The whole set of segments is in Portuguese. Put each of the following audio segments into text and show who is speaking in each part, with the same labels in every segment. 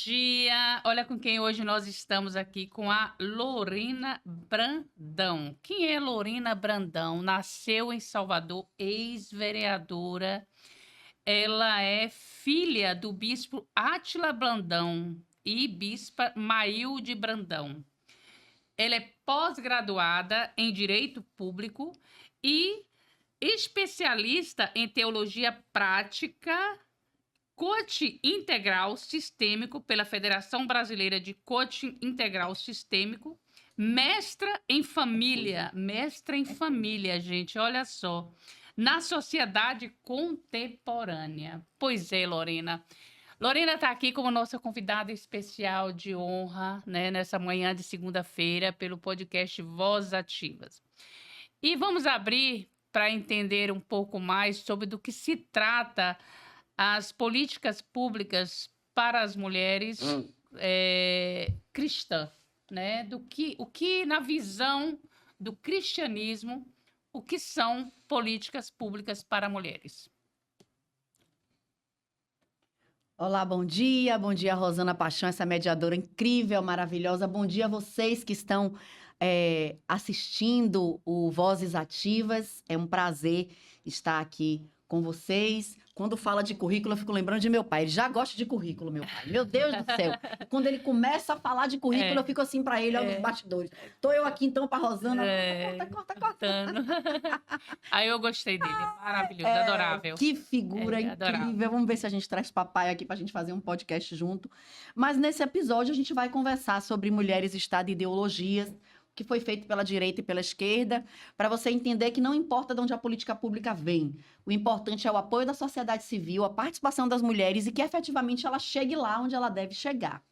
Speaker 1: dia! Olha com quem hoje nós estamos aqui, com a Lorena Brandão. Quem é Lorena Brandão? Nasceu em Salvador, ex-vereadora. Ela é filha do bispo Átila Brandão e bispa Maílde Brandão. Ela é pós-graduada em Direito Público e especialista em Teologia Prática, Coaching Integral Sistêmico pela Federação Brasileira de Coaching Integral Sistêmico, mestra em família, gente, olha só, na sociedade contemporânea. Pois é, Lorena. Lorena está aqui como nossa convidada especial de honra, né, nessa manhã de segunda-feira, pelo podcast Vozes Ativas. E vamos abrir para entender um pouco mais sobre do que se trata as políticas públicas para as mulheres cristãs, né? O que na visão do cristianismo, o que são políticas públicas para mulheres?
Speaker 2: Olá, bom dia, Rosana Paixão, essa mediadora incrível, maravilhosa. Bom dia a vocês que estão assistindo o Vozes Ativas. É um prazer estar aqui com vocês. Quando fala de currículo, eu fico lembrando de meu pai. Ele já gosta de currículo, meu pai. Meu Deus do céu. Quando ele começa a falar de currículo, eu fico assim para ele, olha nos bastidores. Tô eu aqui então para Rosana. Corta.
Speaker 1: Aí eu gostei dele, maravilhoso, adorável.
Speaker 2: Que figura incrível. Adorável. Vamos ver se a gente traz papai aqui para a gente fazer um podcast junto. Mas nesse episódio a gente vai conversar sobre mulheres, Estado e ideologias, que foi feito pela direita e pela esquerda, para você entender que não importa de onde a política pública vem. O importante é o apoio da sociedade civil, a participação das mulheres e que efetivamente ela chegue lá onde ela deve chegar.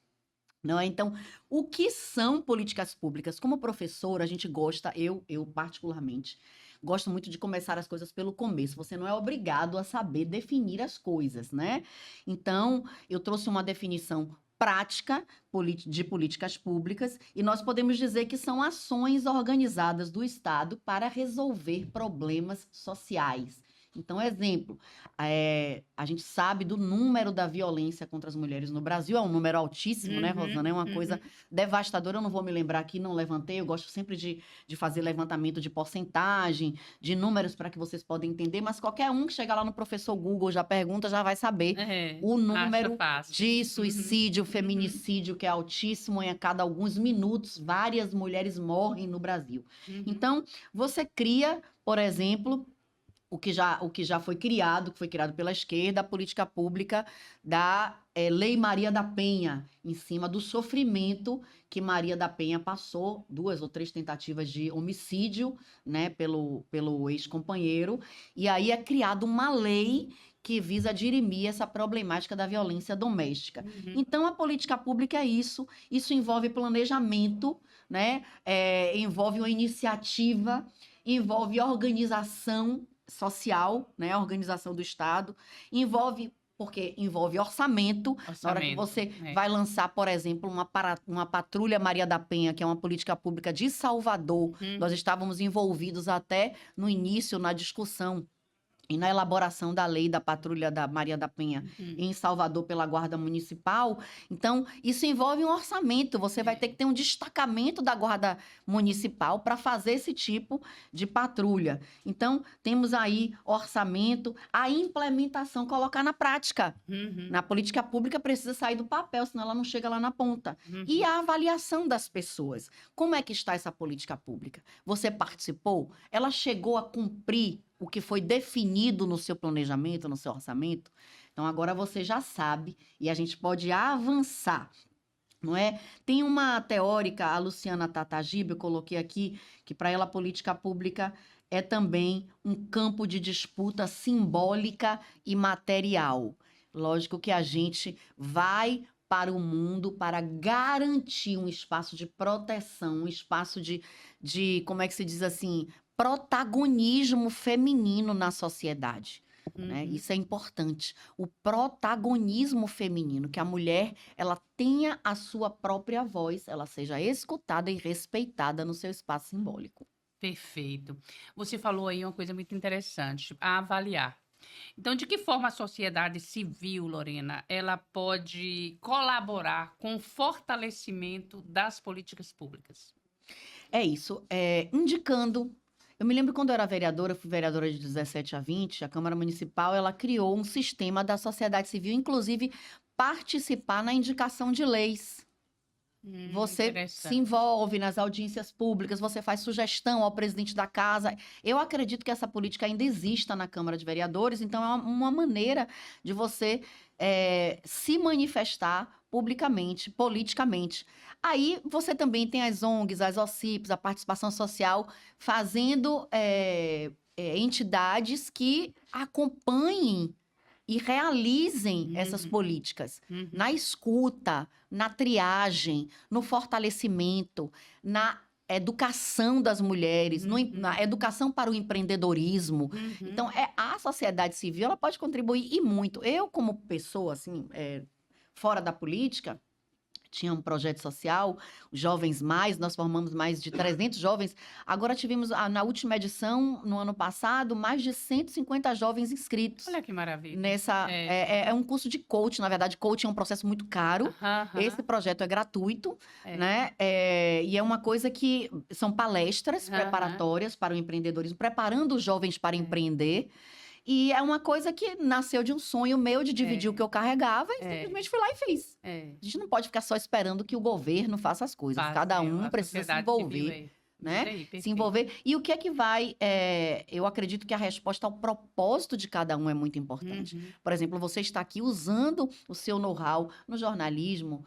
Speaker 2: Não é? Então, o que são políticas públicas? Como professora, a gente gosta, eu particularmente, gosto muito de começar as coisas pelo começo. Você não é obrigado a saber definir as coisas, né? Então, eu trouxe uma definição prática de políticas públicas e nós podemos dizer que são ações organizadas do Estado para resolver problemas sociais. Então, exemplo, a gente sabe do número da violência contra as mulheres no Brasil, é um número altíssimo, né, Rosana? É uma coisa devastadora, eu não vou me lembrar aqui, não levantei, eu gosto sempre de fazer levantamento de porcentagem, de números para que vocês possam entender, mas qualquer um que chegar lá no professor Google, já pergunta, já vai saber o número de suicídio, feminicídio, que é altíssimo, e a cada alguns minutos, várias mulheres morrem no Brasil. Então, você cria, por exemplo, o que já foi criado pela esquerda, a política pública da Lei Maria da Penha, em cima do sofrimento que Maria da Penha passou, 2 ou 3 tentativas de homicídio, né, pelo ex-companheiro, e aí é criada uma lei que visa dirimir essa problemática da violência doméstica. Então, a política pública é isso envolve planejamento, né, envolve uma iniciativa, envolve organização social, né, a organização do Estado, porque envolve orçamento. Na hora que você vai lançar, por exemplo, uma patrulha Maria da Penha, que é uma política pública de Salvador, nós estávamos envolvidos até no início na discussão e na elaboração da lei da patrulha da Maria da Penha em Salvador pela Guarda Municipal. Então, isso envolve um orçamento. Você vai ter que ter um destacamento da Guarda Municipal para fazer esse tipo de patrulha. Então, temos aí orçamento, a implementação, colocar na prática. Na política pública precisa sair do papel, senão ela não chega lá na ponta. E a avaliação das pessoas. Como é que está essa política pública? Você participou? Ela chegou a cumprir o que foi definido no seu planejamento, no seu orçamento? Então, agora você já sabe e a gente pode avançar, não é? Tem uma teórica, a Luciana Tatagiba, eu coloquei aqui, que para ela a política pública é também um campo de disputa simbólica e material. Lógico que a gente vai para o mundo para garantir um espaço de proteção, um espaço de como é que se diz assim, protagonismo feminino na sociedade. Né? Isso é importante. O protagonismo feminino, que a mulher ela tenha a sua própria voz, ela seja escutada e respeitada no seu espaço simbólico.
Speaker 1: Perfeito. Você falou aí uma coisa muito interessante, a avaliar. Então, de que forma a sociedade civil, Lorena, ela pode colaborar com o fortalecimento das políticas públicas?
Speaker 2: É isso, indicando. Eu me lembro quando eu era vereadora, eu fui vereadora de 17 a 20, a Câmara Municipal, ela criou um sistema da sociedade civil, inclusive participar na indicação de leis. Você se
Speaker 1: Interessante.
Speaker 2: envolve nas audiências públicas, você faz sugestão ao presidente da casa. Eu acredito que essa política ainda exista na Câmara de Vereadores, então é uma maneira de você se manifestar publicamente, politicamente. Aí você também tem as ONGs, as OCIPs, a participação social, fazendo entidades que acompanhem e realizem essas
Speaker 1: Uhum,
Speaker 2: políticas
Speaker 1: uhum,
Speaker 2: na escuta, na triagem, no fortalecimento, na educação das mulheres, na educação para o empreendedorismo.
Speaker 1: uhum.
Speaker 2: Então, a sociedade civil ela pode contribuir e muito. Eu, como pessoa, assim, fora da política, tinha um projeto social, Jovens Mais, nós formamos mais de 300 jovens. Agora tivemos, na última edição, no ano passado, mais de 150 jovens inscritos.
Speaker 1: Olha que maravilha.
Speaker 2: É um curso de coach, na verdade, coaching é um processo muito caro. Esse projeto é gratuito, né? E é uma coisa que são palestras preparatórias para o empreendedorismo, preparando os jovens para empreender. E é uma coisa que nasceu de um sonho meu de dividir o que eu carregava e simplesmente fui lá e fiz. A gente não pode ficar só esperando que o governo faça as coisas. Cada um precisa se envolver, né? Se envolver. E o que é que vai... eu acredito que a resposta ao propósito de cada um é muito importante. Por exemplo, você está aqui usando o seu know-how no jornalismo,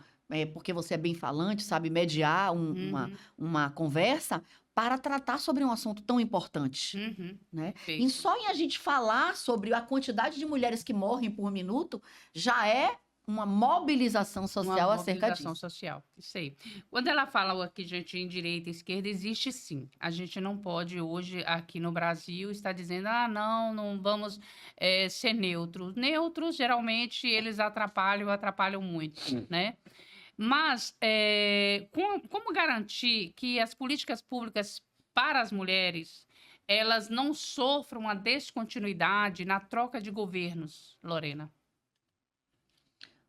Speaker 2: porque você é bem falante, sabe mediar uma conversa, para tratar sobre um assunto tão importante, né? E só em a gente falar sobre a quantidade de mulheres que morrem por minuto, já é uma mobilização social acerca disso.
Speaker 1: Uma mobilização social, isso aí. Quando ela fala aqui, gente, em direita e esquerda, existe sim. A gente não pode hoje, aqui no Brasil, estar dizendo, não vamos ser neutros. Neutros, geralmente, eles atrapalham muito, né? Mas como garantir que as políticas públicas para as mulheres elas não sofram a descontinuidade na troca de governos, Lorena?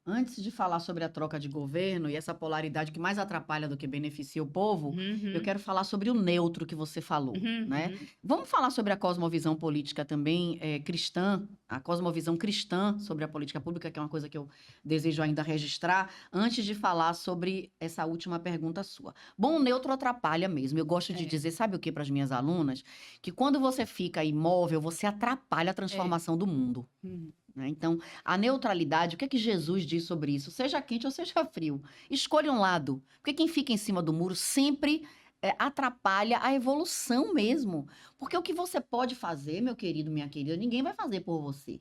Speaker 2: Antes de falar sobre a troca de governo e essa polaridade que mais atrapalha do que beneficia o povo, eu quero falar sobre o neutro que você falou, né? Vamos falar sobre a cosmovisão política também cristã, a cosmovisão cristã sobre a política pública, que é uma coisa que eu desejo ainda registrar, antes de falar sobre essa última pergunta sua. Bom, o neutro atrapalha mesmo. Eu gosto de dizer, sabe o que para as minhas alunas? Que quando você fica imóvel, você atrapalha a transformação do mundo. Então, a neutralidade, o que é que Jesus diz sobre isso? Seja quente ou seja frio. Escolha um lado. Porque quem fica em cima do muro sempre atrapalha a evolução mesmo. Porque o que você pode fazer, meu querido, minha querida, ninguém vai fazer por você.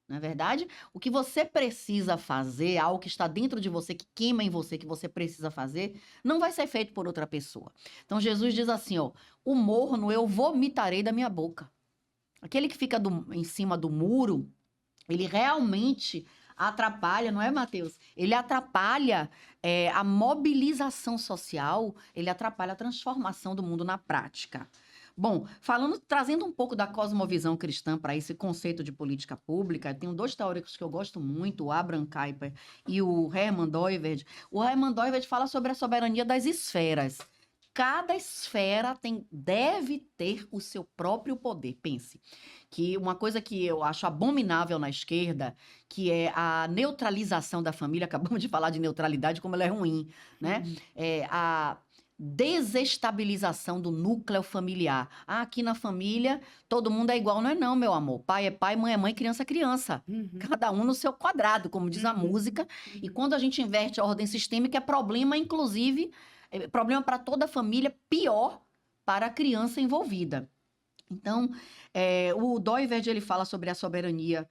Speaker 2: Não é verdade? O que você precisa fazer, algo que está dentro de você, que queima em você, que você precisa fazer, não vai ser feito por outra pessoa. Então, Jesus diz assim, ó, o morno eu vomitarei da minha boca. Aquele que fica em cima do muro, ele realmente atrapalha, não é, Mateus? Ele atrapalha a mobilização social, ele atrapalha a transformação do mundo na prática. Bom, trazendo um pouco da cosmovisão cristã para esse conceito de política pública, tem 2 teóricos que eu gosto muito, o Abraham Kuyper e o Hermann Doivert. O Hermann Doivert fala sobre a soberania das esferas. Cada esfera deve ter o seu próprio poder. Pense que uma coisa que eu acho abominável na esquerda, que é a neutralização da família, acabamos de falar de neutralidade, como ela é ruim, né? A desestabilização do núcleo familiar. Aqui na família, todo mundo é igual. Não é não, meu amor. Pai é pai, mãe é mãe, criança é criança. Cada um no seu quadrado, como diz a música. E quando a gente inverte a ordem sistêmica, é problema, inclusive... problema para toda a família, pior para a criança envolvida. Então, o Doivert, ele fala sobre a soberania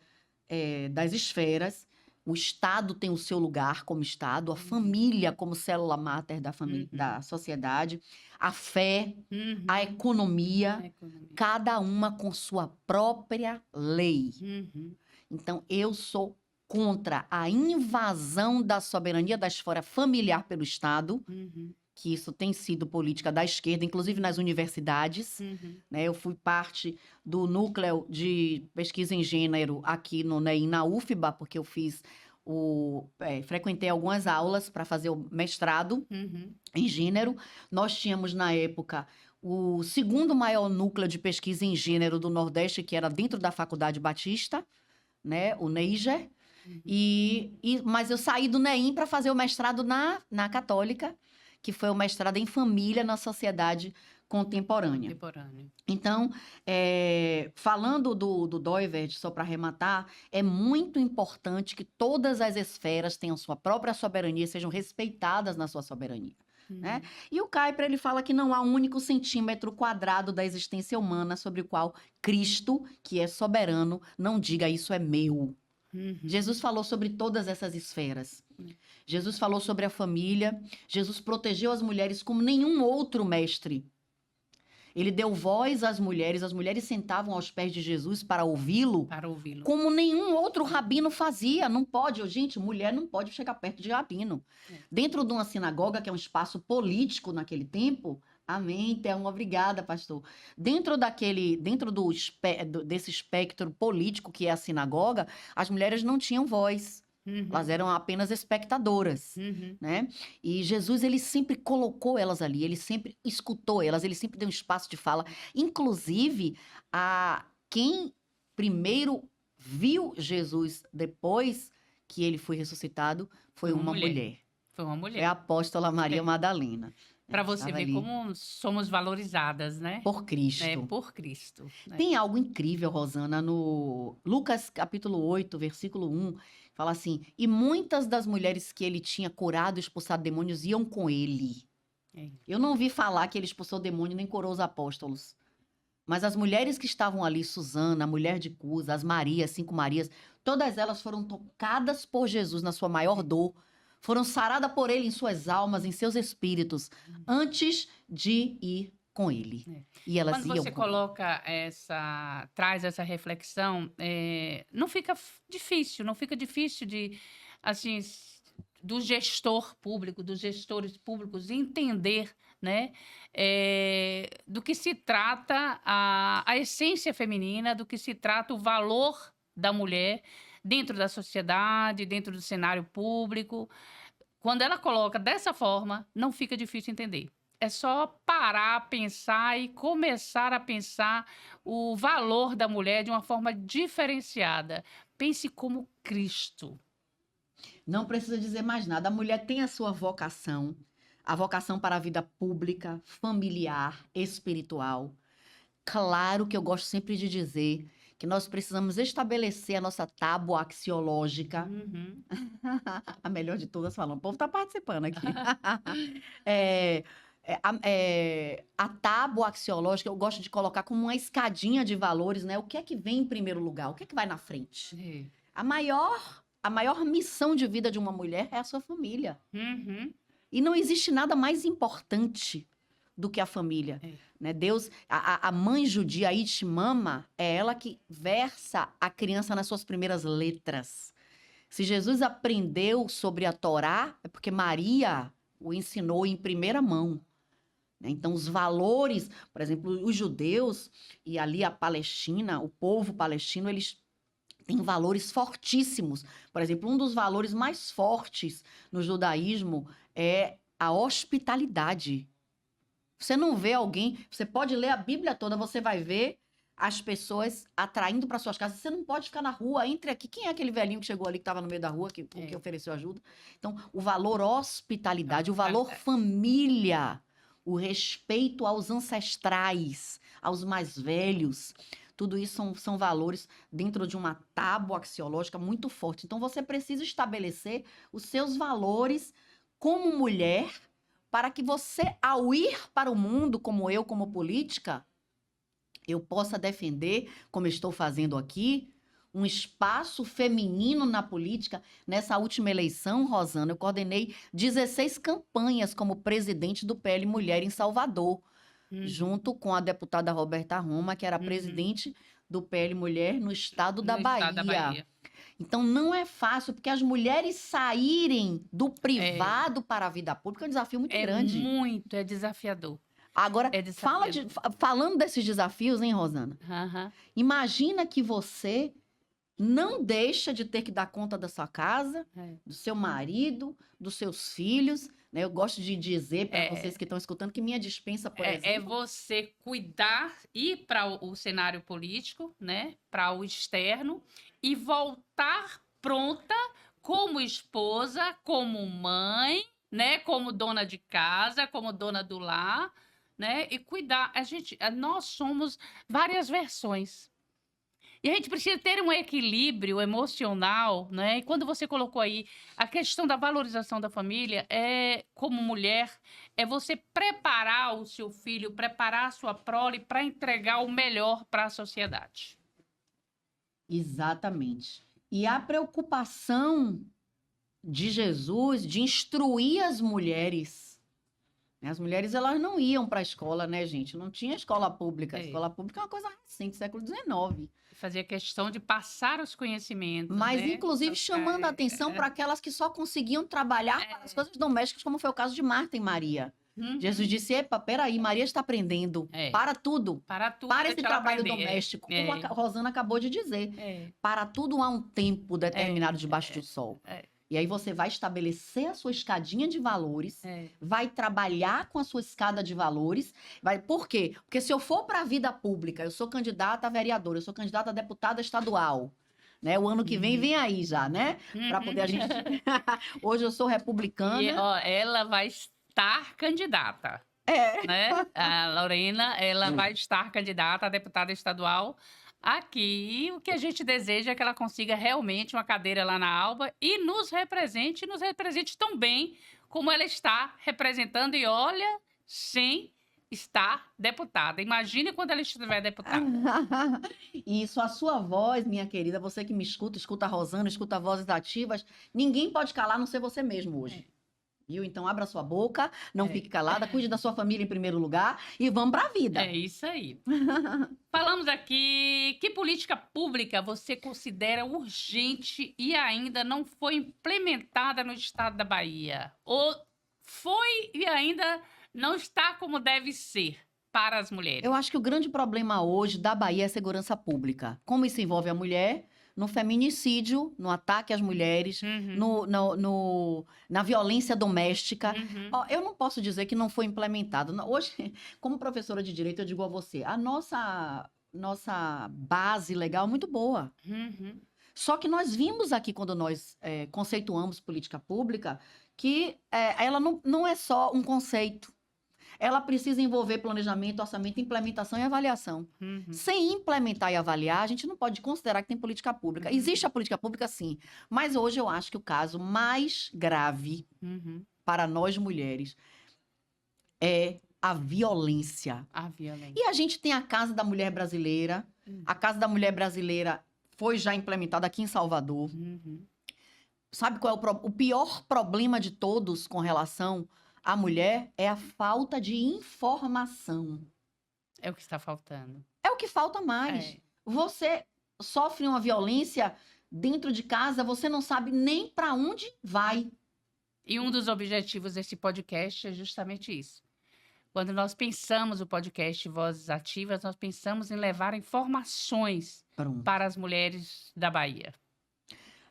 Speaker 2: das esferas. O Estado tem o seu lugar como Estado, a família como célula máter da sociedade, a fé, a economia, cada uma com sua própria lei. Então, eu sou contra a invasão da soberania da esfera familiar pelo Estado que isso tem sido política da esquerda, inclusive nas universidades. Né? Eu fui parte do núcleo de pesquisa em gênero aqui no NEM, na UFBA, porque eu frequentei algumas aulas para fazer o mestrado em gênero. Nós tínhamos, na época, o segundo maior núcleo de pesquisa em gênero do Nordeste, que era dentro da Faculdade Batista, né? O NEIGER. Mas eu saí do NEIM para fazer o mestrado na Católica, que foi o mestrado em família na sociedade contemporânea. Então, falando do Doivert, só para arrematar, é muito importante que todas as esferas tenham sua própria soberania e sejam respeitadas na sua soberania. Né? E o Kuyper, ele fala que não há um único centímetro quadrado da existência humana sobre o qual Cristo, que é soberano, não diga isso é meu. Jesus falou sobre todas essas esferas. Jesus falou sobre a família. Jesus protegeu as mulheres como nenhum outro mestre. Ele deu voz às mulheres sentavam aos pés de Jesus para ouvi-lo, como nenhum outro rabino fazia. Não pode, gente, mulher não pode chegar perto de rabino. Dentro de uma sinagoga, que é um espaço político naquele tempo, amém, então, obrigada, pastor. Dentro desse espectro político que é a sinagoga, as mulheres não tinham voz. Elas eram apenas espectadoras, né? E Jesus, ele sempre colocou elas ali, ele sempre escutou elas, ele sempre deu um espaço de fala. Inclusive, quem primeiro viu Jesus depois que ele foi ressuscitado foi uma mulher.
Speaker 1: Foi uma mulher.
Speaker 2: Foi a apóstola Maria Madalena.
Speaker 1: Para você ver como somos valorizadas, né?
Speaker 2: Por Cristo.
Speaker 1: Por Cristo. Né?
Speaker 2: Tem algo incrível, Rosana, no Lucas capítulo 8, versículo 1, fala assim, e muitas das mulheres que ele tinha curado e expulsado demônios iam com ele. Eu não ouvi falar que ele expulsou demônio nem curou os apóstolos. Mas as mulheres que estavam ali, Susana, a mulher de Cusa, as Marias, 5 Marias, todas elas foram tocadas por Jesus na sua maior dor, foram saradas por ele em suas almas, em seus espíritos, antes de ir com ele. E elas
Speaker 1: Quando você traz essa reflexão, não fica difícil de, assim, do gestor público, dos gestores públicos entender, né, do que se trata a essência feminina, do que se trata o valor da mulher dentro da sociedade, dentro do cenário público. Quando ela coloca dessa forma, não fica difícil entender. É só parar, pensar e começar a pensar o valor da mulher de uma forma diferenciada. Pense como Cristo.
Speaker 2: Não precisa dizer mais nada. A mulher tem a sua vocação, a vocação para a vida pública, familiar, espiritual. Claro que eu gosto sempre de dizer que nós precisamos estabelecer a nossa tábua axiológica. A melhor de todas falando. O povo está participando aqui. A tábua axiológica eu gosto de colocar como uma escadinha de valores, né? O que é que vem em primeiro lugar? O que é que vai na frente? A maior missão de vida de uma mulher é a sua família. E não existe nada mais importante do que a família. Né? Deus, a mãe judia, Itmama, é ela que versa a criança nas suas primeiras letras. Se Jesus aprendeu sobre a Torá, é porque Maria o ensinou em primeira mão. Então, os valores, por exemplo, os judeus e ali a Palestina, o povo palestino, eles têm valores fortíssimos. Por exemplo, um dos valores mais fortes no judaísmo é a hospitalidade. Você não vê alguém, você pode ler a Bíblia toda, você vai ver as pessoas atraindo para suas casas. Você não pode ficar na rua, entre aqui. Quem é aquele velhinho que chegou ali, que estava no meio da rua, que ofereceu ajuda? Então, o valor hospitalidade, o valor família, o respeito aos ancestrais, aos mais velhos, tudo isso são valores dentro de uma tábua axiológica muito forte. Então, você precisa estabelecer os seus valores como mulher, para que você, ao ir para o mundo, como eu, como política, eu possa defender, como estou fazendo aqui, um espaço feminino na política. Nessa última eleição, Rosana, eu coordenei 16 campanhas como presidente do PL Mulher em Salvador, junto com a deputada Roberta Roma, que era presidente do PL Mulher no estado da Bahia. Então, não é fácil, porque as mulheres saírem do privado para a vida pública é um desafio muito grande.
Speaker 1: É desafiador.
Speaker 2: Agora, falando desses desafios, hein, Rosana? Imagina que você não deixa de ter que dar conta da sua casa, do seu marido, dos seus filhos, né? Eu gosto de dizer para vocês que estão escutando que minha despensa, por exemplo...
Speaker 1: É você cuidar, ir para o cenário político, né? Para o externo, e voltar pronta como esposa, como mãe, né? Como dona de casa, como dona do lar, né? E cuidar. Nós somos várias versões. E a gente precisa ter um equilíbrio emocional, né? E quando você colocou aí a questão da valorização da família, como mulher, é você preparar o seu filho, preparar a sua prole para entregar o melhor para a sociedade.
Speaker 2: Exatamente. E a preocupação de Jesus de instruir as mulheres. As mulheres, elas não iam para a escola, né, gente? Não tinha escola pública. A escola pública é uma coisa recente, século XIX.
Speaker 1: Fazia questão de passar os conhecimentos.
Speaker 2: Mas, né? Inclusive, chamando a atenção para aquelas que só conseguiam trabalhar para as coisas domésticas, como foi o caso de Marta e Maria. Jesus disse, epa, peraí, Maria está aprendendo. Para tudo. Para esse trabalho doméstico. Como a Rosana acabou de dizer. Para tudo há um tempo determinado debaixo do sol. E aí você vai estabelecer a sua escadinha de valores, vai trabalhar com a sua escada de valores. Por quê? Porque se eu for para a vida pública, eu sou candidata a vereadora, eu sou candidata a deputada estadual. Né? O ano que vem aí já, né? Para poder a gente... Hoje eu sou republicana.
Speaker 1: E, ela vai estar candidata. Né? A Lorena, ela vai estar candidata a deputada estadual aqui. E o que a gente deseja é que ela consiga realmente uma cadeira lá na Alba e nos represente tão bem como ela está representando. E olha, sem estar deputada. Imagine quando ela estiver deputada.
Speaker 2: Isso, a sua voz, minha querida, você que me escuta a Rosana, escuta Vozes Ativas, ninguém pode calar a não ser você mesmo hoje. Viu? Então, abra sua boca, não fique calada, cuide da sua família em primeiro lugar e vamos para a vida.
Speaker 1: É isso aí. Falamos aqui, que política pública você considera urgente e ainda não foi implementada no estado da Bahia? Ou foi e ainda não está como deve ser para as mulheres?
Speaker 2: Eu acho que o grande problema hoje da Bahia é a segurança pública. Como isso envolve a mulher... no feminicídio, no ataque às mulheres, na violência doméstica. Eu não posso dizer que não foi implementado. Hoje, como professora de direito, eu digo a você, a nossa base legal é muito boa. Só que nós vimos aqui, quando nós conceituamos política pública, que ela não é só um conceito. Ela precisa envolver planejamento, orçamento, implementação e avaliação. Sem implementar e avaliar, a gente não pode considerar que tem política pública. Existe a política pública, sim. Mas hoje eu acho que o caso mais grave para nós mulheres é a violência. E a gente tem a Casa da Mulher Brasileira. A Casa da Mulher Brasileira foi já implementada aqui em Salvador. Sabe qual é o pior problema de todos com relação... a mulher é a falta de informação.
Speaker 1: É o que está faltando.
Speaker 2: É o que falta mais. Você sofre uma violência dentro de casa, você não sabe nem para onde vai.
Speaker 1: E um dos objetivos desse podcast é justamente isso. Quando nós pensamos o podcast Vozes Ativas, nós pensamos em levar informações para as mulheres da Bahia.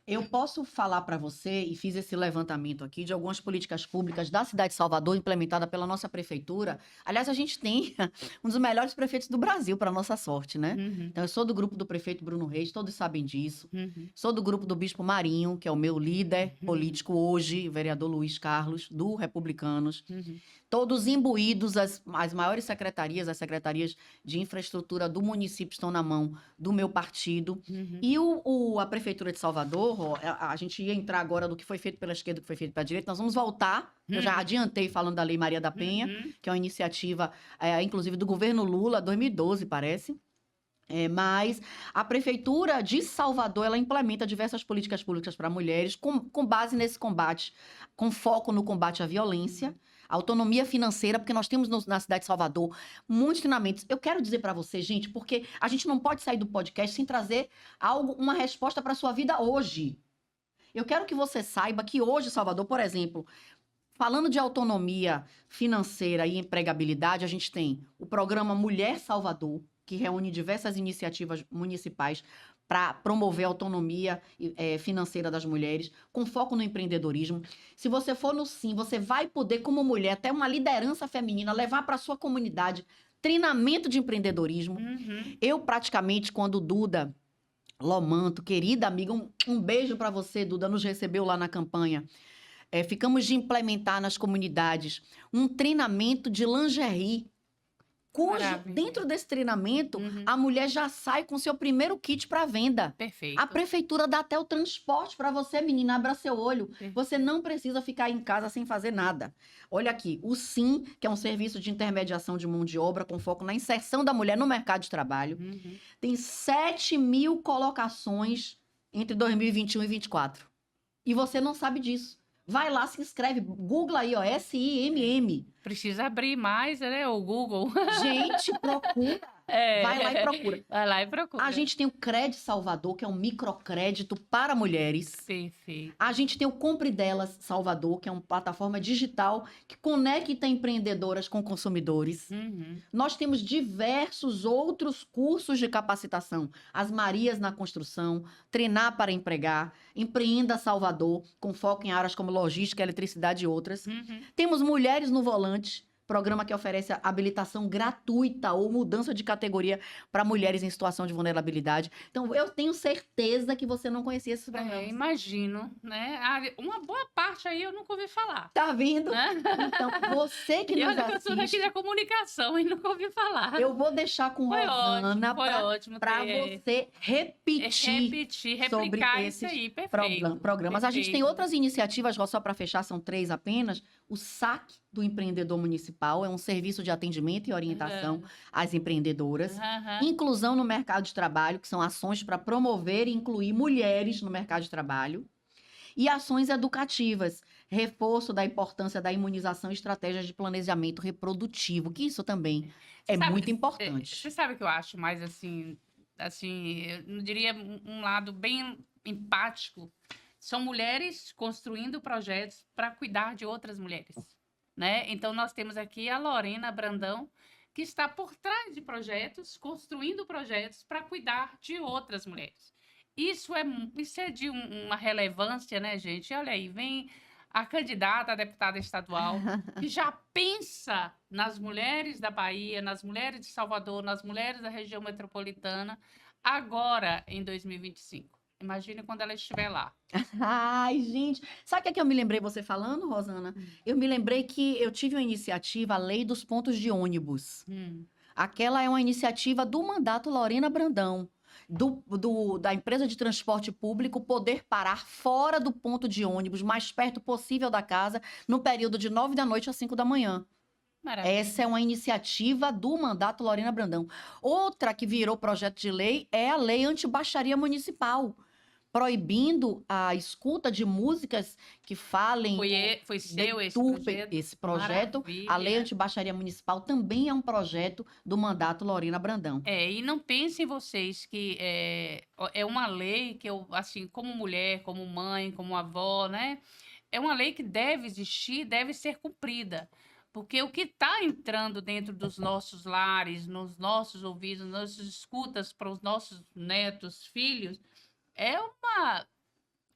Speaker 2: Eu posso falar para você, e fiz esse levantamento aqui, de algumas políticas públicas da cidade de Salvador, implementada pela nossa prefeitura. Aliás, a gente tem um dos melhores prefeitos do Brasil, para nossa sorte, né? Então, eu sou do grupo do prefeito Bruno Reis, todos sabem disso. Sou do grupo do Bispo Marinho, que é o meu líder político hoje, o vereador Luiz Carlos, do Republicanos. Todos imbuídos, as maiores secretarias, as secretarias de infraestrutura do município estão na mão do meu partido. E a Prefeitura de Salvador, a gente ia entrar agora do que foi feito pela esquerda, do que foi feito pela direita, nós vamos voltar. Eu já adiantei falando da Lei Maria da Penha, que é uma iniciativa, inclusive, do governo Lula, 2012, parece. Mas a Prefeitura de Salvador, ela implementa diversas políticas públicas para mulheres com base nesse combate, com foco no combate à violência. Autonomia financeira, porque nós temos na cidade de Salvador muitos treinamentos. Eu quero dizer para você, gente, porque a gente não pode sair do podcast sem trazer uma resposta para sua vida hoje. Eu quero que você saiba que hoje, Salvador, por exemplo, falando de autonomia financeira e empregabilidade, a gente tem o programa Mulher Salvador, que reúne diversas iniciativas municipais para promover a autonomia financeira das mulheres, com foco no empreendedorismo. Se você for no SIM, você vai poder, como mulher, até uma liderança feminina, levar para a sua comunidade treinamento de empreendedorismo. Eu, praticamente, quando Duda Lomanto, querida amiga, um beijo para você, Duda, nos recebeu lá na campanha. Ficamos de implementar nas comunidades um treinamento de lingerie, cujo, dentro desse treinamento, a mulher já sai com seu primeiro kit para venda.
Speaker 1: Perfeito.
Speaker 2: A prefeitura dá até o transporte para você, menina, abra seu olho. Você não precisa ficar em casa sem fazer nada. Olha aqui, o SIM, que é um serviço de intermediação de mão de obra com foco na inserção da mulher no mercado de trabalho, tem 7.000 colocações entre 2021 e 2024. E você não sabe disso. Vai lá, se inscreve. Google aí, ó, SIMM.
Speaker 1: Precisa abrir mais, né? O Google.
Speaker 2: Gente, procura. Vai lá e procura.
Speaker 1: Vai lá e procura.
Speaker 2: A gente tem o Crédito Salvador, que é um microcrédito para mulheres.
Speaker 1: Perfeito.
Speaker 2: A gente tem o Compre Delas Salvador, que é uma plataforma digital que conecta empreendedoras com consumidores. Nós temos diversos outros cursos de capacitação. As Marias na Construção, Treinar para Empregar, Empreenda Salvador, com foco em áreas como logística, eletricidade e outras. Temos Mulheres no Volante, programa que oferece habilitação gratuita ou mudança de categoria para mulheres em situação de vulnerabilidade. Então, eu tenho certeza que você não conhecia esses programas.
Speaker 1: Imagino, né? Uma boa parte aí eu nunca ouvi falar.
Speaker 2: Tá vindo? Então, você que nos assiste...
Speaker 1: Eu sou daqui da comunicação e nunca ouvi falar.
Speaker 2: Eu vou deixar com Rosana para você repetir sobre esses programas. A gente tem outras iniciativas, só para fechar, são 3 apenas. O SAC do Empreendedor Municipal é um serviço de atendimento e orientação às empreendedoras. Inclusão no mercado de trabalho, que são ações para promover e incluir mulheres no mercado de trabalho. E ações educativas, reforço da importância da imunização e estratégias de planejamento reprodutivo, que isso também muito importante.
Speaker 1: Você sabe o que eu acho mais assim, eu não diria um lado bem empático. São mulheres construindo projetos para cuidar de outras mulheres, né? Então, nós temos aqui a Lorena Brandão, que está por trás de projetos, construindo projetos para cuidar de outras mulheres. Isso é de uma relevância, né, gente? Olha aí, vem a candidata a deputada estadual, que já pensa nas mulheres da Bahia, nas mulheres de Salvador, nas mulheres da região metropolitana, agora em 2025. Imagine quando ela estiver lá.
Speaker 2: Ai, gente. Sabe o que eu me lembrei você falando, Rosana? Eu me lembrei que eu tive uma iniciativa, a Lei dos Pontos de Ônibus. Aquela é uma iniciativa do mandato Lorena Brandão, da empresa de transporte público poder parar fora do ponto de ônibus, mais perto possível da casa, no período de 9 da noite às 5 da manhã.
Speaker 1: Maravilha.
Speaker 2: Essa é uma iniciativa do mandato Lorena Brandão. Outra que virou projeto de lei é a Lei Antibaixaria Municipal, proibindo a escuta de músicas que falem...
Speaker 1: Foi seu esse
Speaker 2: projeto.
Speaker 1: Maravilha.
Speaker 2: A Lei Antibaixaria Municipal também é um projeto do mandato Lorena Brandão.
Speaker 1: E não pensem vocês que é uma lei que eu, assim, como mulher, como mãe, como avó, né? É uma lei que deve existir, deve ser cumprida. Porque o que está entrando dentro dos nossos lares, nos nossos ouvidos, nas nossas escutas para os nossos netos, filhos, é uma,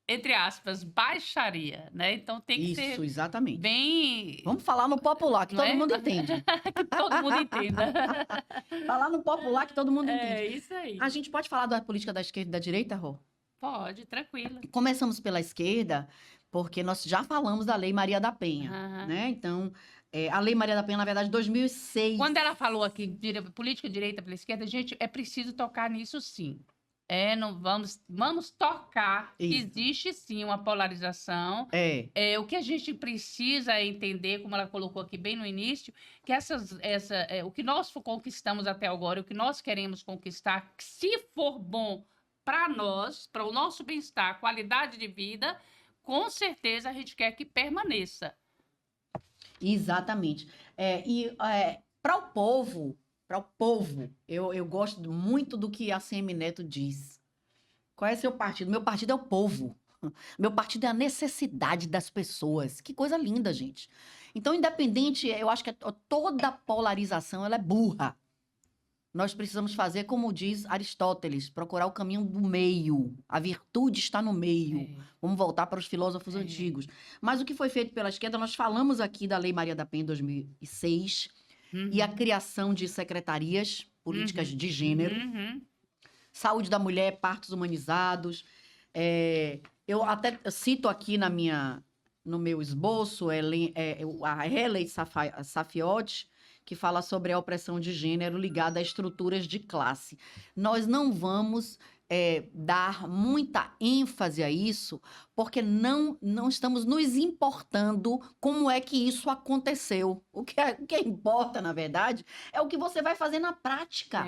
Speaker 1: entre aspas, baixaria, né? Então tem que ser
Speaker 2: exatamente.
Speaker 1: Bem...
Speaker 2: Vamos falar no popular, que todo mundo entende.
Speaker 1: Que todo mundo entenda.
Speaker 2: Falar no popular, que todo mundo entende.
Speaker 1: É isso aí.
Speaker 2: A gente pode falar da política da esquerda e da direita, Rô?
Speaker 1: Pode, tranquilo.
Speaker 2: Começamos pela esquerda, porque nós já falamos da Lei Maria da Penha, né? Então... a Lei Maria da Penha, na verdade, 2006.
Speaker 1: Quando ela falou aqui, política direita pela esquerda, gente, é preciso tocar nisso sim. Não vamos tocar que existe sim uma polarização. O que a gente precisa entender, como ela colocou aqui bem no início, que o que nós conquistamos até agora, o que nós queremos conquistar, que se for bom para nós, para o nosso bem-estar, qualidade de vida, com certeza a gente quer que permaneça.
Speaker 2: Exatamente. Para o povo, eu gosto muito do que a CM Neto diz. Qual é seu partido? Meu partido é o povo. Meu partido é a necessidade das pessoas. Que coisa linda, gente. Então, independente, eu acho que toda polarização ela é burra. Nós precisamos fazer, como diz Aristóteles, procurar o caminho do meio. A virtude está no meio. Vamos voltar para os filósofos antigos. Mas o que foi feito pela esquerda, nós falamos aqui da Lei Maria da Penha em 2006 e a criação de secretarias políticas de gênero, saúde da mulher, partos humanizados. Eu até cito aqui no meu esboço a Helen Safiotti, que fala sobre a opressão de gênero ligada a estruturas de classe. Nós não vamos dar muita ênfase a isso, porque não estamos nos importando como é que isso aconteceu. O que importa, na verdade, é o que você vai fazer na prática.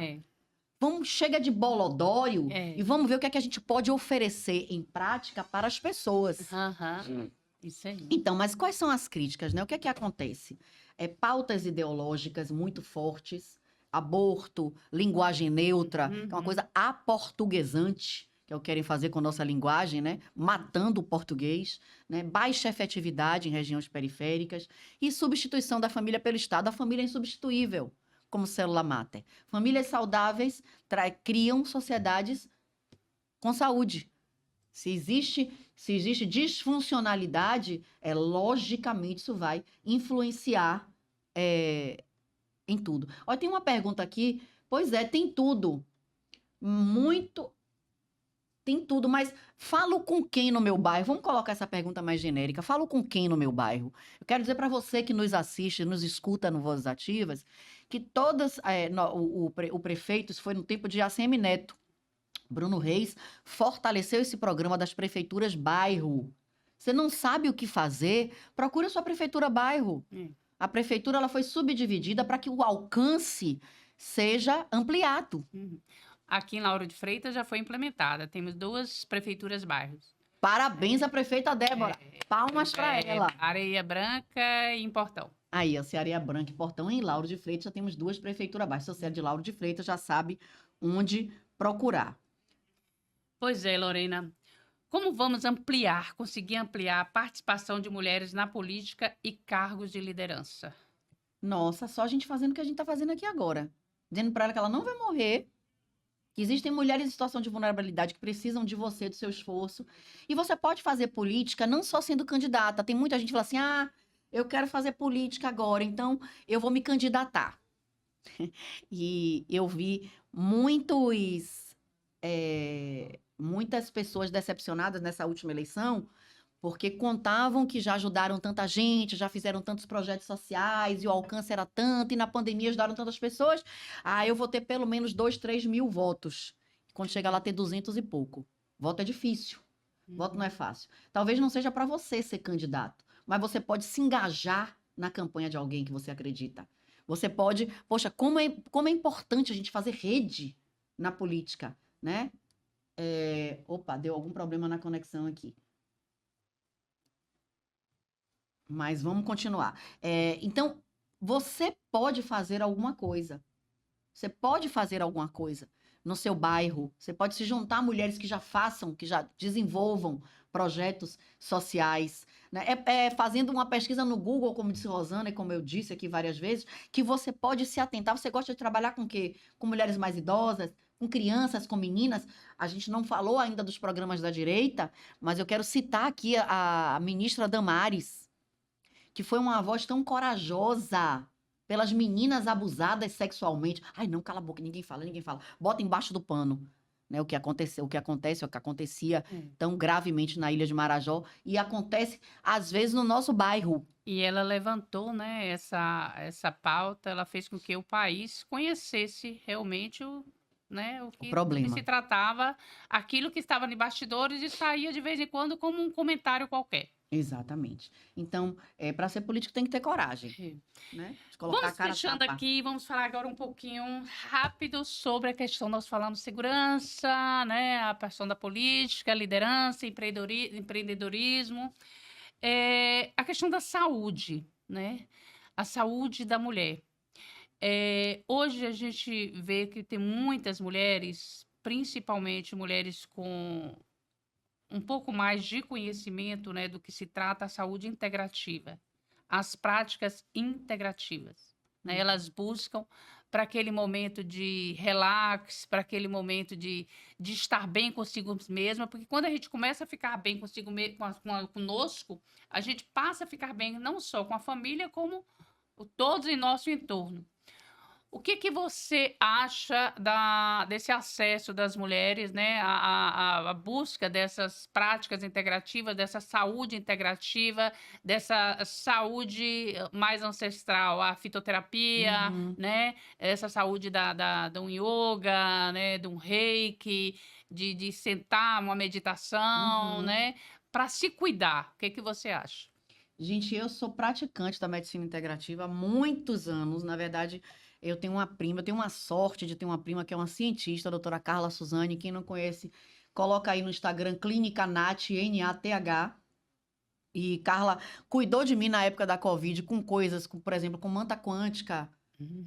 Speaker 2: Chega de bolodóio e vamos ver o que é que a gente pode oferecer em prática para as pessoas.
Speaker 1: Isso aí.
Speaker 2: Então, mas quais são as críticas, né? O que é que acontece? Pautas ideológicas muito fortes, aborto, linguagem neutra, que é uma coisa aportuguesante, que é o que querem fazer com a nossa linguagem, né? Matando o português, né? Baixa efetividade em regiões periféricas e substituição da família pelo Estado. A família é insubstituível como célula máter. Famílias saudáveis criam sociedades com saúde. Se existe disfuncionalidade, logicamente isso vai influenciar em tudo. Olha, tem uma pergunta aqui. Pois é, tem tudo. Tem tudo, mas falo com quem no meu bairro? Vamos colocar essa pergunta mais genérica. Falo com quem no meu bairro? Eu quero dizer para você que nos assiste, nos escuta no Vozes Ativas, que o prefeito, isso foi no tempo de ACM Neto, Bruno Reis, fortaleceu esse programa das prefeituras bairro. Você não sabe o que fazer? Procura sua prefeitura bairro. A prefeitura ela foi subdividida para que o alcance seja ampliado.
Speaker 1: Aqui em Lauro de Freitas já foi implementada. Temos 2 prefeituras bairros.
Speaker 2: Parabéns à prefeita Débora. Palmas para ela.
Speaker 1: Areia Branca e em Portão.
Speaker 2: Aí, a Areia Branca e Portão. Em Lauro de Freitas já temos 2 prefeituras bairros. Se você é de Lauro de Freitas, já sabe onde procurar.
Speaker 1: Pois é, Lorena. Como vamos conseguir ampliar a participação de mulheres na política e cargos de liderança?
Speaker 2: Nossa, só a gente fazendo o que a gente está fazendo aqui agora. Dizendo para ela que ela não vai morrer, que existem mulheres em situação de vulnerabilidade que precisam de você, do seu esforço. E você pode fazer política não só sendo candidata. Tem muita gente que fala assim, eu quero fazer política agora, então eu vou me candidatar. E eu vi muitas pessoas decepcionadas nessa última eleição, porque contavam que já ajudaram tanta gente, já fizeram tantos projetos sociais, e o alcance era tanto, e na pandemia ajudaram tantas pessoas. Eu vou ter pelo menos 2, 3 mil votos. Quando chega lá, ter 200 e pouco. Voto é difícil. Voto não é fácil. Talvez não seja para você ser candidato, mas você pode se engajar na campanha de alguém que você acredita. Você pode... Poxa, como é importante a gente fazer rede na política, né? Opa, deu algum problema na conexão aqui. Mas vamos continuar. Então, você pode fazer alguma coisa. Você pode fazer alguma coisa no seu bairro. Você pode se juntar a mulheres que já desenvolvam projetos sociais. Né? Fazendo uma pesquisa no Google, como disse Rosana, e como eu disse aqui várias vezes, que você pode se atentar. Você gosta de trabalhar com o quê? Com mulheres mais idosas, com crianças, com meninas. A gente não falou ainda dos programas da direita, mas eu quero citar aqui a ministra Damares, que foi uma voz tão corajosa pelas meninas abusadas sexualmente. Ai, não, cala a boca, ninguém fala. Bota embaixo do pano, né? O que acontecia tão gravemente na ilha de Marajó e acontece, às vezes, no nosso bairro.
Speaker 1: E ela levantou, né, essa pauta, ela fez com que o país conhecesse realmente o
Speaker 2: problema.
Speaker 1: do que se tratava, aquilo que estava de bastidores e saía de vez em quando como um comentário qualquer.
Speaker 2: Exatamente. Então, para ser político tem que ter coragem, né? De colocar
Speaker 1: vamos
Speaker 2: a cara
Speaker 1: fechando aqui, vamos falar agora um pouquinho rápido sobre a questão, nós falamos segurança, né? A questão da política, liderança, empreendedorismo, a questão da saúde, né? A saúde da mulher. Hoje a gente vê que tem muitas mulheres, principalmente mulheres com um pouco mais de conhecimento, né, do que se trata a saúde integrativa, as práticas integrativas, né? Elas buscam para aquele momento de relax, para aquele momento de estar bem consigo mesma, porque quando a gente começa a ficar bem consigo conosco, a gente passa a ficar bem não só com a família, como todos em nosso entorno. O que você acha desse acesso das mulheres, né, à busca dessas práticas integrativas, dessa saúde integrativa, dessa saúde mais ancestral, a fitoterapia,
Speaker 2: Uhum.
Speaker 1: né, essa saúde de um yoga, né, de um reiki, de sentar, uma meditação,
Speaker 2: Uhum.
Speaker 1: né, para se cuidar. O que você acha?
Speaker 2: Gente, eu sou praticante da medicina integrativa há muitos anos. Na verdade, eu tenho uma prima, eu tenho uma sorte de ter uma prima que é uma cientista, a doutora Carla Suzane. Quem não conhece, coloca aí no Instagram, Clínica Nath, Nath. E Carla cuidou de mim na época da Covid com coisas, por exemplo, com manta quântica,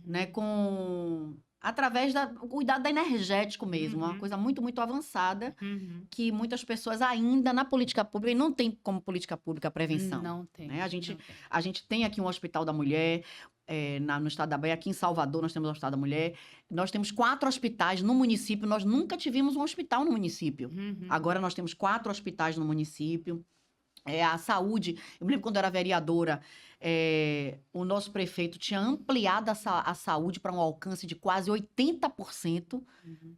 Speaker 2: né? Com através da cuidado da energético mesmo, uma coisa muito, muito avançada que muitas pessoas ainda na política pública, e não tem como política pública a prevenção.
Speaker 1: Não tem.
Speaker 2: Né?
Speaker 1: Não tem.
Speaker 2: A gente tem aqui um Hospital da Mulher, no estado da Bahia, aqui em Salvador nós temos o Hospital da Mulher, nós temos 4 hospitais no município, nós nunca tivemos um hospital no município. Agora nós temos 4 hospitais no município. A saúde, eu me lembro quando eu era vereadora, o nosso prefeito tinha ampliado a saúde para um alcance de quase 80%.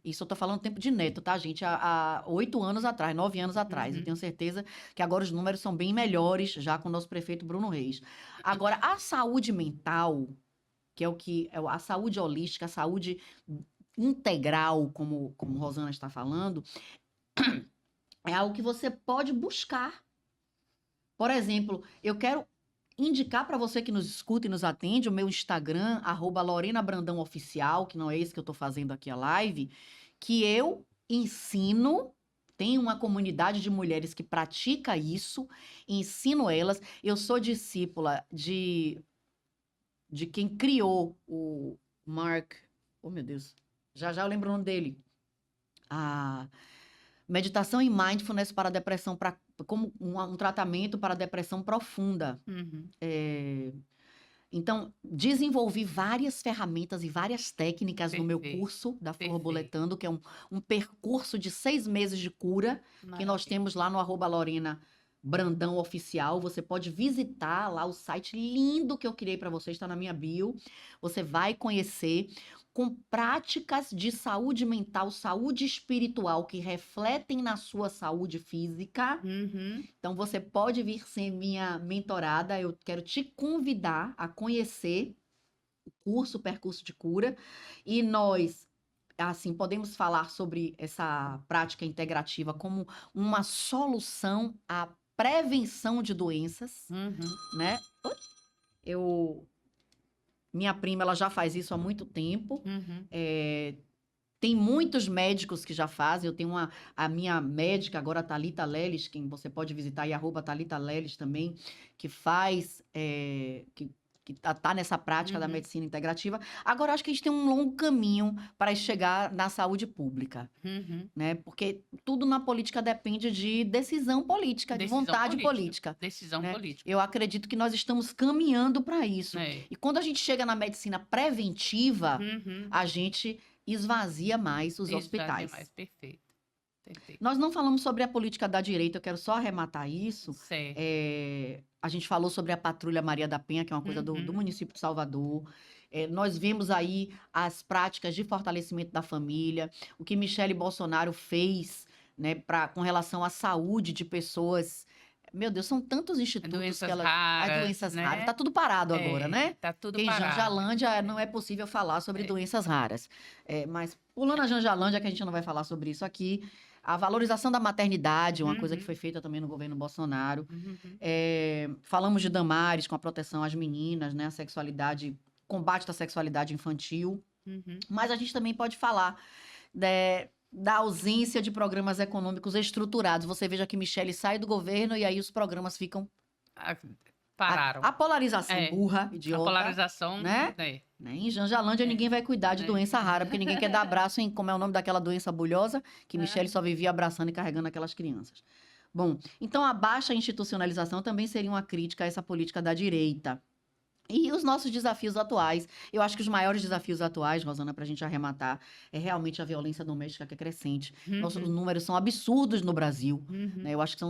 Speaker 2: Isso eu estou falando tempo de Neto, tá, gente? Há 8 anos atrás, 9 anos atrás. Eu tenho certeza que agora os números são bem melhores, já com o nosso prefeito Bruno Reis. Agora, a saúde mental, que é a saúde holística, a saúde integral, como Rosana está falando, é algo que você pode buscar. Por exemplo, eu quero indicar para você que nos escuta e nos atende o meu Instagram, @LorenaBrandãoOficial, que não é esse que eu estou fazendo aqui a live, que eu ensino, tenho uma comunidade de mulheres que pratica isso, ensino elas. Eu sou discípula de quem criou o Mark, oh meu Deus, já eu lembro o nome dele, a meditação e mindfulness para depressão, como um tratamento para depressão profunda. Então, desenvolvi várias ferramentas e várias técnicas no meu curso da Flor Boletando, que é um percurso de 6 meses de cura, que nós temos lá no @Lorena Brandão Oficial. Você pode visitar lá o site lindo que eu criei para você, está na minha bio. Você vai conhecer com práticas de saúde mental, saúde espiritual que refletem na sua saúde física. Então, você pode vir ser minha mentorada. Eu quero te convidar a conhecer o percurso de cura. E nós, assim, podemos falar sobre essa prática integrativa como uma solução à prevenção de doenças, né? Minha prima, ela já faz isso há muito tempo. Tem muitos médicos que já fazem. Eu tenho a minha médica, agora, Thalita Leles, quem você pode visitar aí, @Thalita Leles também, que faz, que tá nessa prática da medicina integrativa. Agora, acho que a gente tem um longo caminho para chegar na saúde pública, né? Porque tudo na política depende de decisão política, de vontade política.
Speaker 1: Decisão
Speaker 2: né?
Speaker 1: política.
Speaker 2: Eu acredito que nós estamos caminhando para isso. E quando a gente chega na medicina preventiva, a gente esvazia mais os hospitais.
Speaker 1: Mais, perfeito.
Speaker 2: Nós não falamos sobre a política da direita, eu quero só arrematar isso. A gente falou sobre a Patrulha Maria da Penha, que é uma coisa do município de Salvador. Nós vemos aí as práticas de fortalecimento da família, o que Michele Bolsonaro fez, né, com relação à saúde de pessoas. Meu Deus, são tantos institutos
Speaker 1: doenças
Speaker 2: que ela...
Speaker 1: raras,
Speaker 2: As doenças
Speaker 1: né?
Speaker 2: raras. Tá tudo parado agora, né?
Speaker 1: Tá tudo
Speaker 2: Em
Speaker 1: parado.
Speaker 2: Janjalândia não é possível falar sobre doenças raras. Mas pulando a Janjalândia, que a gente não vai falar sobre isso aqui, a valorização da maternidade, uma coisa que foi feita também no governo Bolsonaro. Falamos de Damares, com a proteção às meninas, né? A sexualidade, combate da sexualidade infantil. Mas a gente também pode falar da ausência de programas econômicos estruturados. Você veja que Michele sai do governo e aí os programas ficam
Speaker 1: Pararam.
Speaker 2: A polarização burra, idiota.
Speaker 1: A polarização,
Speaker 2: né? Em Janjalândia ninguém vai cuidar de doença rara, porque ninguém quer dar abraço em, como é o nome daquela doença bulhosa, que Michele só vivia abraçando e carregando aquelas crianças. Bom, então a baixa institucionalização também seria uma crítica a essa política da direita. E os nossos desafios atuais, eu acho que os maiores desafios atuais, Rosana, para a gente arrematar, é realmente a violência doméstica que é crescente. Nossos números são absurdos no Brasil, né? Eu acho que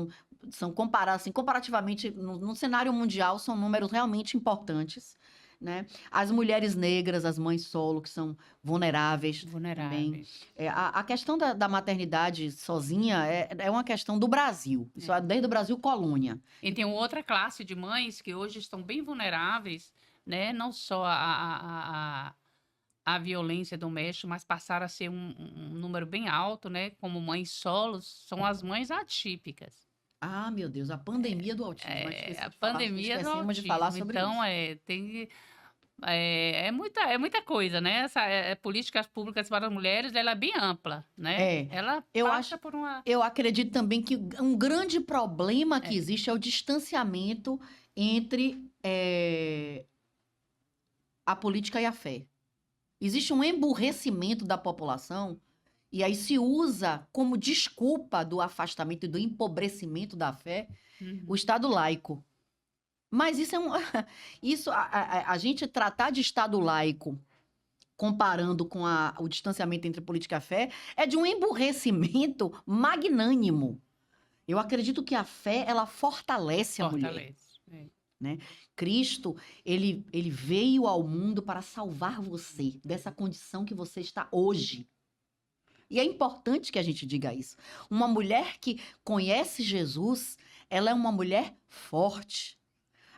Speaker 2: são comparativamente, no cenário mundial, são números realmente importantes, né? As mulheres negras, as mães solo, que são vulneráveis. Também. A questão da maternidade sozinha é uma questão do Brasil. Isso é desde o Brasil colônia.
Speaker 1: E tem outra classe de mães que hoje estão bem vulneráveis, né? Não só a violência doméstica, mas passaram a ser um número bem alto, né? Como mães solos, são as mães atípicas.
Speaker 2: Ah, meu Deus, a pandemia do autismo.
Speaker 1: A pandemia do autismo.
Speaker 2: De falar sobre
Speaker 1: então,
Speaker 2: isso.
Speaker 1: É muita coisa, né? Políticas públicas para as mulheres, ela é bem ampla, né? Ela passa por uma...
Speaker 2: Eu acredito também que um grande problema que existe é o distanciamento entre a política e a fé. Existe um emburrecimento da população e aí se usa como desculpa do afastamento e do empobrecimento da fé o Estado laico. Mas isso a gente tratar de Estado laico comparando com o distanciamento entre política e fé é de um emburrecimento magnânimo. Eu acredito que a fé, ela fortalece a mulher. Né? Cristo, ele veio ao mundo para salvar você dessa condição que você está hoje. E é importante que a gente diga isso. Uma mulher que conhece Jesus, ela é uma mulher forte.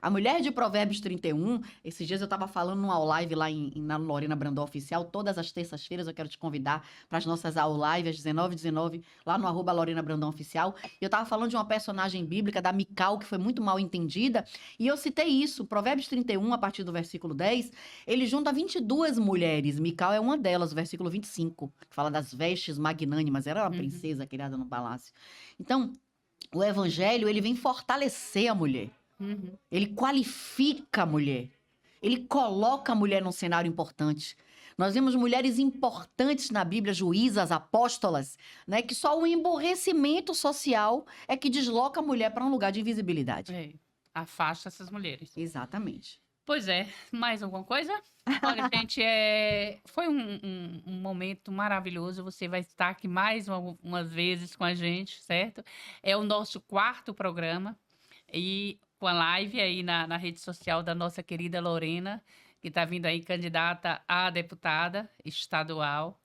Speaker 2: A mulher de Provérbios 31, esses dias eu estava falando numa live lá na Lorena Brandão Oficial, todas as terças-feiras eu quero te convidar para as nossas lives, às 19h19, lá no @Lorena Brandão Oficial. E eu estava falando de uma personagem bíblica, da Mical, que foi muito mal entendida, e eu citei isso, Provérbios 31, a partir do versículo 10, ele junta 22 mulheres, Mical é uma delas, o versículo 25, que fala das vestes magnânimas, era uma princesa criada no palácio. Então, o evangelho, ele vem fortalecer a mulher. Ele qualifica a mulher. Ele coloca a mulher num cenário importante. Nós vemos mulheres importantes na Bíblia, juízas, apóstolas, né? Que só o emborrecimento social é que desloca a mulher para um lugar de invisibilidade.
Speaker 1: Afasta essas mulheres.
Speaker 2: Exatamente.
Speaker 1: Pois é. Mais alguma coisa? Olha, gente, foi um momento maravilhoso. Você vai estar aqui mais umas vezes com a gente, certo? É o nosso 4º programa. E com a live aí na rede social da nossa querida Lorena, que está vindo aí candidata a deputada estadual.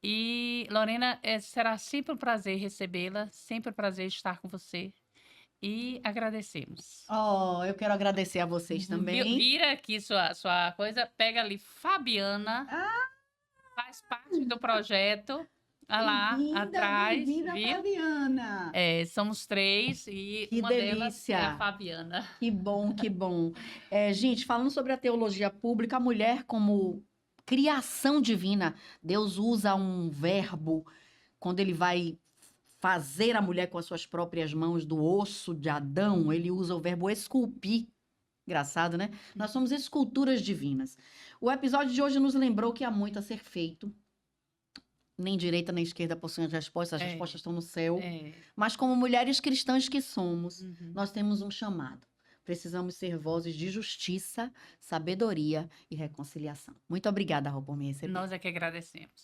Speaker 1: E, Lorena, será sempre um prazer recebê-la, sempre um prazer estar com você. E agradecemos.
Speaker 2: Eu quero agradecer a vocês também.
Speaker 1: Vira aqui sua coisa, pega ali Fabiana, faz parte do projeto. Olha lá, atrás, viu?
Speaker 2: Fabiana.
Speaker 1: Somos 3 e
Speaker 2: que
Speaker 1: uma
Speaker 2: delícia.
Speaker 1: Delas é a Fabiana.
Speaker 2: Que bom, que bom. Gente, falando sobre a teologia pública, a mulher como criação divina, Deus usa um verbo quando ele vai fazer a mulher com as suas próprias mãos do osso de Adão, ele usa o verbo esculpir. Engraçado, né? Nós somos esculturas divinas. O episódio de hoje nos lembrou que há muito a ser feito. Nem direita nem esquerda possuem as respostas estão no céu. Mas como mulheres cristãs que somos, nós temos um chamado. Precisamos ser vozes de justiça, sabedoria e reconciliação. Muito obrigada, Rô, por me receber.
Speaker 1: Nós é que agradecemos.